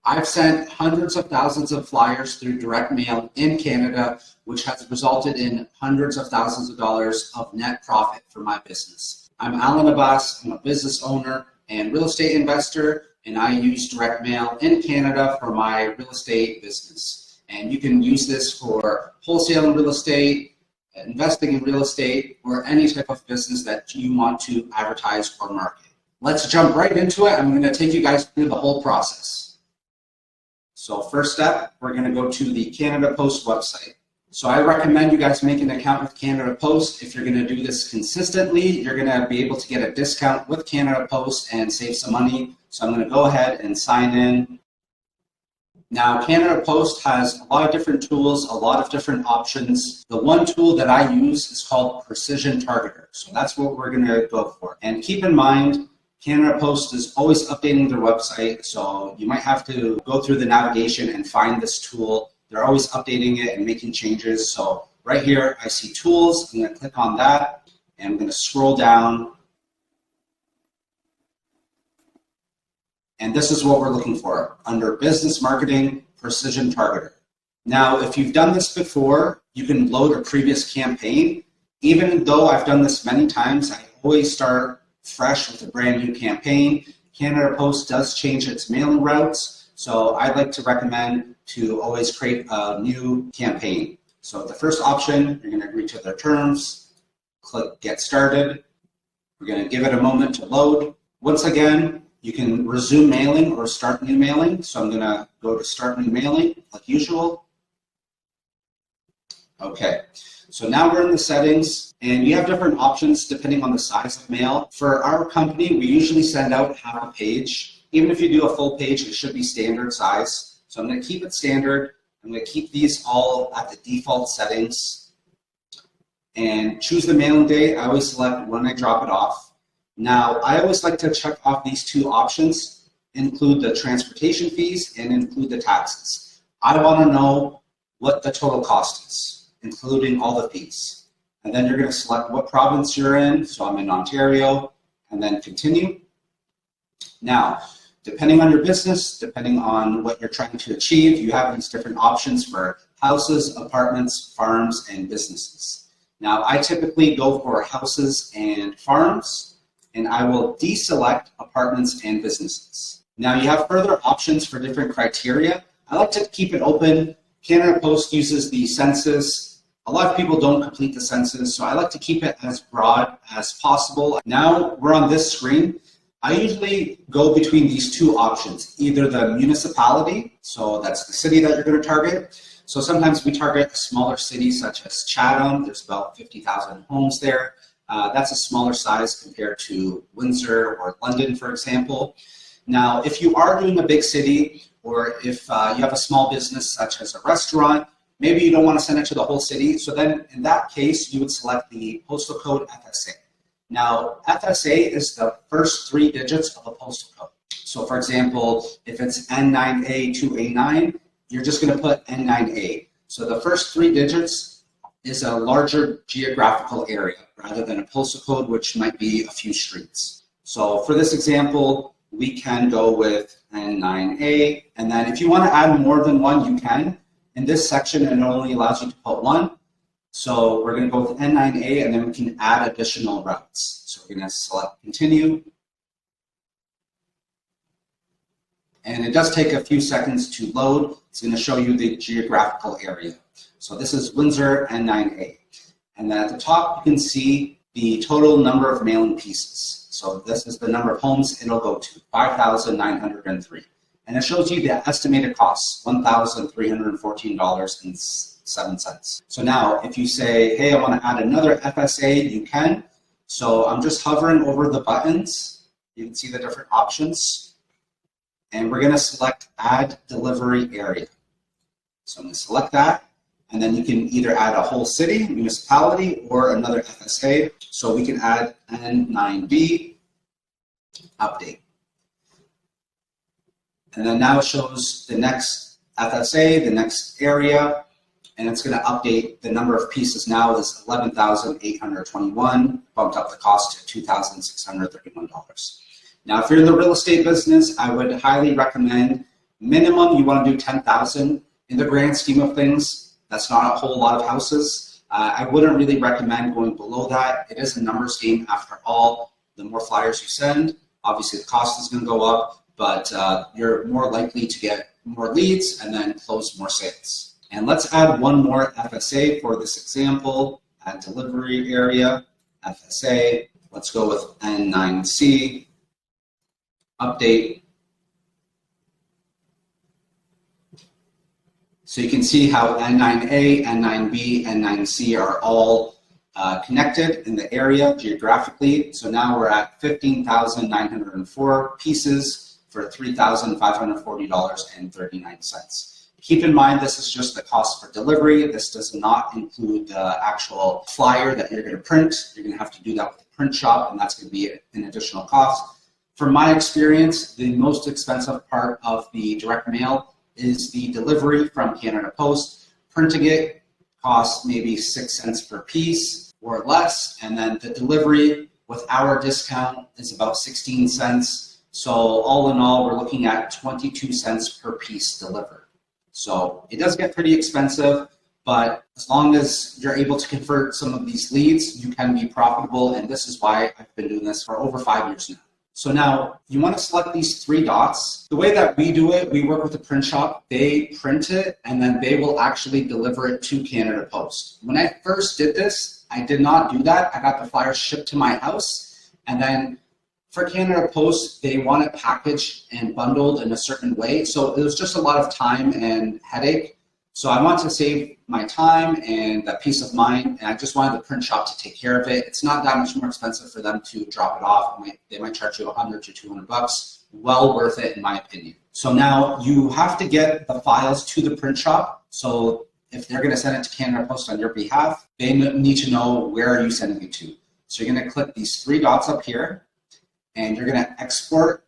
I've sent hundreds of thousands of flyers through direct mail in Canada, which has resulted in hundreds of thousands of dollars of net profit for my business. I'm Abbas. I'm a business owner and real estate investor, and I use direct mail in Canada for my real estate business. And you can use this for wholesaling real estate, investing in real estate, or any type of business that you want to advertise or market. Let's jump right into it. I'm going to take you guys through the whole process. So first step, we're going to go to the Canada Post website. So I recommend you guys make an account with Canada Post. If you're going to do this consistently, you're going to be able to get a discount with Canada Post and save some money. So I'm going to go ahead and sign in. Now, Canada Post has a lot of different tools, a lot of different options. The one tool that I use is called Precision Targeter. So that's what we're going to go for. And keep in mind, Canada Post is always updating their website. So you might have to go through the navigation and find this tool. They're always updating it and making changes. So right here, I see tools. I'm going to click on that and I'm going to scroll down. And this is what we're looking for under Business Marketing Precision Targeter. Now, if you've done this before, you can load a previous campaign. Even though I've done this many times, I always start fresh with a brand new campaign. Canada Post does change its mailing routes, so I'd like to recommend to always create a new campaign. So the first option, you're going to agree to their terms, click Get Started. We're going to give it a moment to load. Once again, you can resume mailing or start new mailing. So I'm going to go to Start New Mailing like usual. Okay, so now we're in the settings and you have different options depending on the size of mail. For our company, we usually send out half a page. Even if you do a full page, it should be standard size. So I'm going to keep it standard. I'm going to keep these all at the default settings and choose the mailing date. I always select when I drop it off. Now, I always like to check off these two options, include the transportation fees and include the taxes. I want to know what the total cost is, including all the fees. And then you're going to select what province you're in. So I'm in Ontario, and then continue. Now, depending on your business, depending on what you're trying to achieve, you have these different options for houses, apartments, farms, and businesses. Now, I typically go for houses and farms, and I will deselect apartments and businesses. Now you have further options for different criteria. I like to keep it open. Canada Post uses the census. A lot of people don't complete the census, so I like to keep it as broad as possible. Now we're on this screen. I usually go between these two options, either the municipality, so that's the city that you're going to target. So sometimes we target a smaller cities such as Chatham. There's about 50,000 homes there. That's a smaller size compared to Windsor or London, for example. Now, if you are doing a big city, or if you have a small business such as a restaurant, maybe you don't want to send it to the whole city. So then in that case, you would select the postal code FSA. Now, FSA is the first 3 digits of a postal code. So for example, if it's N9A2A9, you're just going to put N9A. So the first 3 digits is a larger geographical area rather than a postal code, which might be a few streets. So for this example, we can go with N9A, and then if you want to add more than one, you can. In this section, it only allows you to put 1. So we're going to go with N9A, and then we can add additional routes. So we're going to select Continue. And it does take a few seconds to load. It's going to show you the geographical area. So this is Windsor N9A. And then at the top, you can see the total number of mailing pieces. So this is the number of homes it'll go to, 5,903. And it shows you the estimated costs, $1,314.07. So now if you say, hey, I want to add another FSA, you can. So I'm just hovering over the buttons. You can see the different options. And we're going to select Add Delivery Area. So I'm going to select that. And then you can either add a whole city, municipality, or another FSA. So we can add N9B, update. And then now it shows the next FSA, the next area, and it's going to update the number of pieces now is 11,821, bumped up the cost to $2,631. Now, if you're in the real estate business, I would highly recommend Minimum, you want to do 10,000. In the grand scheme of things, that's not a whole lot of houses. I wouldn't really recommend going below that. It is a numbers game after all. The more flyers you send, obviously the cost is going to go up, but you're more likely to get more leads and then close more sales. And let's add one more FSA for this example. Add delivery area, FSA. Let's go with N9C. Update. So you can see how N9A, N9B, N9C are all connected in the area geographically. So now we're at 15,904 pieces for $3,540.39. Keep in mind, this is just the cost for delivery. This does not include the actual flyer that you're going to print. You're going to have to do that with the print shop, and that's going to be an additional cost. From my experience, the most expensive part of the direct mail is the delivery from Canada Post. Printing it costs maybe 6 cents per piece or less, and then the delivery with our discount is about 16 cents. So all in all, we're looking at 22 cents per piece delivered. So it does get pretty expensive, but as long as you're able to convert some of these leads, you can be profitable, and this is why I've been doing this for over 5 years now. So now you want to select these 3 dots. The way that we do it, we work with a print shop. They print it and then they will actually deliver it to Canada Post. When I first did this, I did not do that. I got the flyer shipped to my house, and then for Canada Post, they want it packaged and bundled in a certain way. So it was just a lot of time and headache. So I want to save my time and that peace of mind, and I just wanted the print shop to take care of it. It's not that much more expensive for them to drop it off. They might charge you $100 to $200. Well worth it, in my opinion. So now you have to get the files to the print shop. So if they're going to send it to Canada Post on your behalf, they need to know where are you sending it to. So you're going to click these 3 dots up here, and you're going to export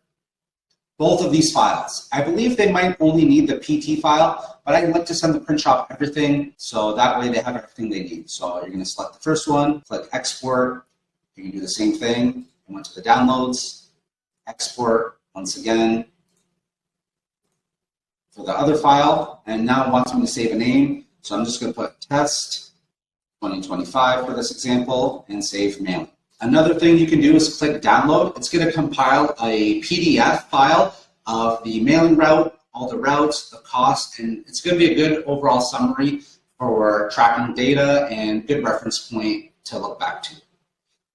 both of these files. I believe they might only need the PT file, but I'd like to send the print shop everything, so that way they have everything they need. So you're going to select the first one, click export. You can do the same thing. I went to the downloads, export once again for the other file, and now it wants me to save a name. So I'm just going to put test 2025 for this example and save mailing. Another thing you can do is click download. It's going to compile a PDF file of the mailing route, all the routes, the cost, and it's going to be a good overall summary for tracking data and good reference point to look back to.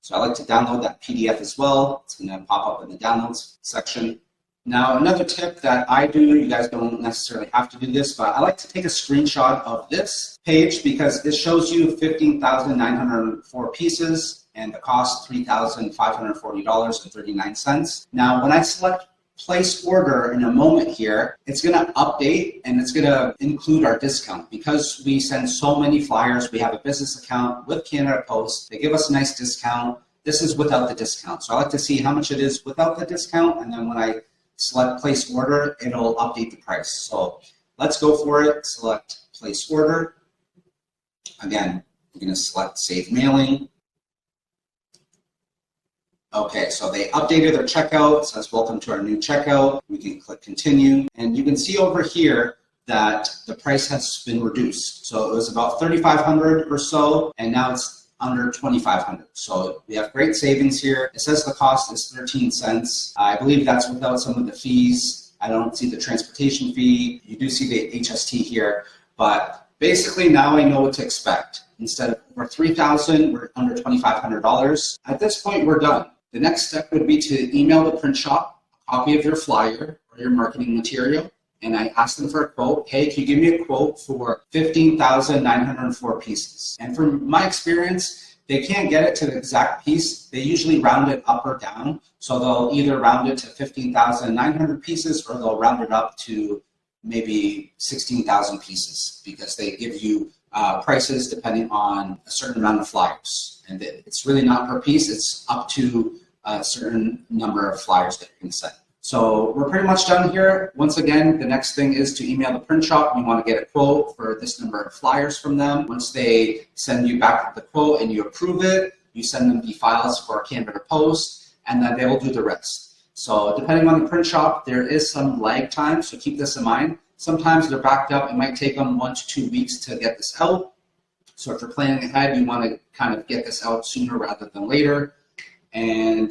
So I like to download that PDF as well. It's going to pop up in the downloads section. Now, another tip that I do, you guys don't necessarily have to do this, but I like to take a screenshot of this page because it shows you 15,904 pieces and the cost $3,540.39. Now, when I select place order in a moment here, it's going to update and it's going to include our discount. Because we send so many flyers, we have a business account with Canada Post. They give us a nice discount. This is without the discount. So I like to see how much it is without the discount, and then when I select place order, it'll update the price. So let's go for it. Select place order. Again, we're going to select save mailing. Okay, so they updated their checkout. It says welcome to our new checkout. We can click continue, and you can see over here that the price has been reduced. So it was about $3,500 or so, and now it's under $2,500. So we have great savings here. It says the cost is 13 cents. I believe that's without some of the fees. I don't see the transportation fee. You do see the HST here, but basically now I know what to expect. Instead of over $3,000, we're under $2,500. At this point, we're done. The next step would be to email the print shop a copy of your flyer or your marketing material, and I ask them for a quote. Hey, can you give me a quote for 15,904 pieces? And from my experience, they can't get it to the exact piece. They usually round it up or down. So they'll either round it to 15,900 pieces, or they'll round it up to maybe 16,000 pieces, because they give you prices depending on a certain amount of flyers. And it's really not per piece, it's up to a certain number of flyers that you can send. So we're pretty much done here. Once again, the next thing is to email the print shop. You want to get a quote for this number of flyers from them. Once they send you back the quote and you approve it, you send them the files for Canada Post, and then they will do the rest. So depending on the print shop, there is some lag time, so keep this in mind. Sometimes they're backed up. It might take them 1 to 2 weeks to get this out. So if you're planning ahead, you want to kind of get this out sooner rather than later. And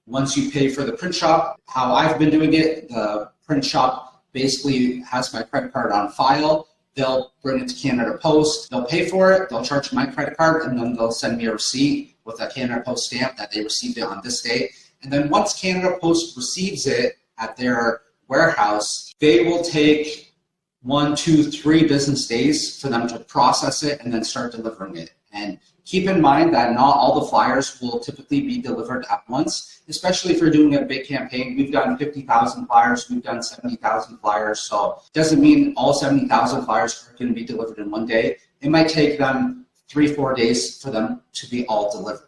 once you pay for the print shop, how I've been doing it, the print shop basically has my credit card on file. They'll bring it to Canada Post. They'll pay for it. They'll charge my credit card, and then they'll send me a receipt with a Canada Post stamp that they received it on this day. And then once Canada Post receives it at their warehouse, they will take 1, 2, 3 business days for them to process it and then start delivering it. And keep in mind that not all the flyers will typically be delivered at once, especially if you're doing a big campaign. We've done 50,000 flyers, we've done 70,000 flyers, so it doesn't mean all 70,000 flyers are going to be delivered in one day. It might take them 3-4 days for them to be all delivered.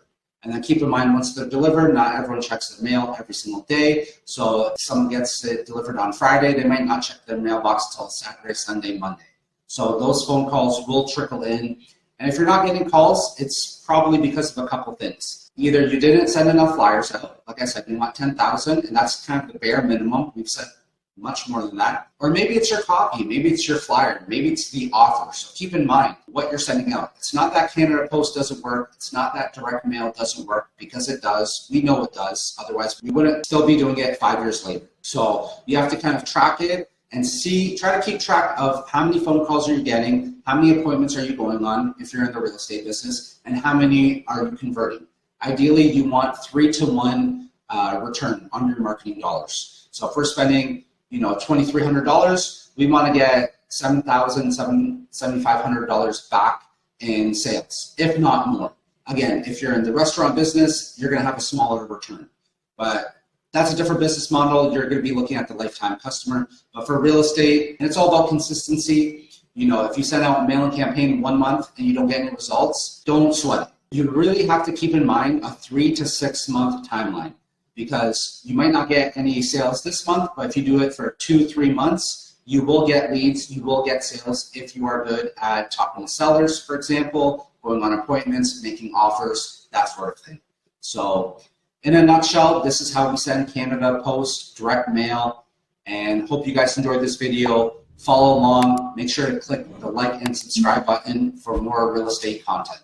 And then keep in mind, once they're delivered, not everyone checks their mail every single day. So if someone gets it delivered on Friday, they might not check their mailbox until Saturday, Sunday, Monday. So those phone calls will trickle in. And if you're not getting calls, it's probably because of a couple things. Either you didn't send enough flyers out. Like I said, you want 10,000, and that's kind of the bare minimum. We've said much more than that. Or maybe it's your copy, maybe it's your flyer, maybe it's the offer. So keep in mind what you're sending out. It's not that Canada Post doesn't work. It's not that direct mail doesn't work, because it does. We know it does. Otherwise, we wouldn't still be doing it 5 years later. So you have to kind of track it and try to keep track of how many phone calls are you getting, how many appointments are you going on if you're in the real estate business, and how many are you converting. Ideally, you want 3 to 1 return on your marketing dollars. So if we're spending $2,300, we want to get $7,000, $7,500 back in sales, if not more. Again, if you're in the restaurant business, you're going to have a smaller return. But that's a different business model. You're going to be looking at the lifetime customer. But for real estate, and it's all about consistency. If you send out a mailing campaign 1 month and you don't get any results, don't sweat it. You really have to keep in mind a 3 to 6 month timeline, because you might not get any sales this month, but if you do it for 2-3 months, you will get leads, you will get sales if you are good at talking to sellers, for example, going on appointments, making offers, that sort of thing. So in a nutshell, this is how we send Canada Post direct mail, and hope you guys enjoyed this video. Follow along, make sure to click the like and subscribe button for more real estate content.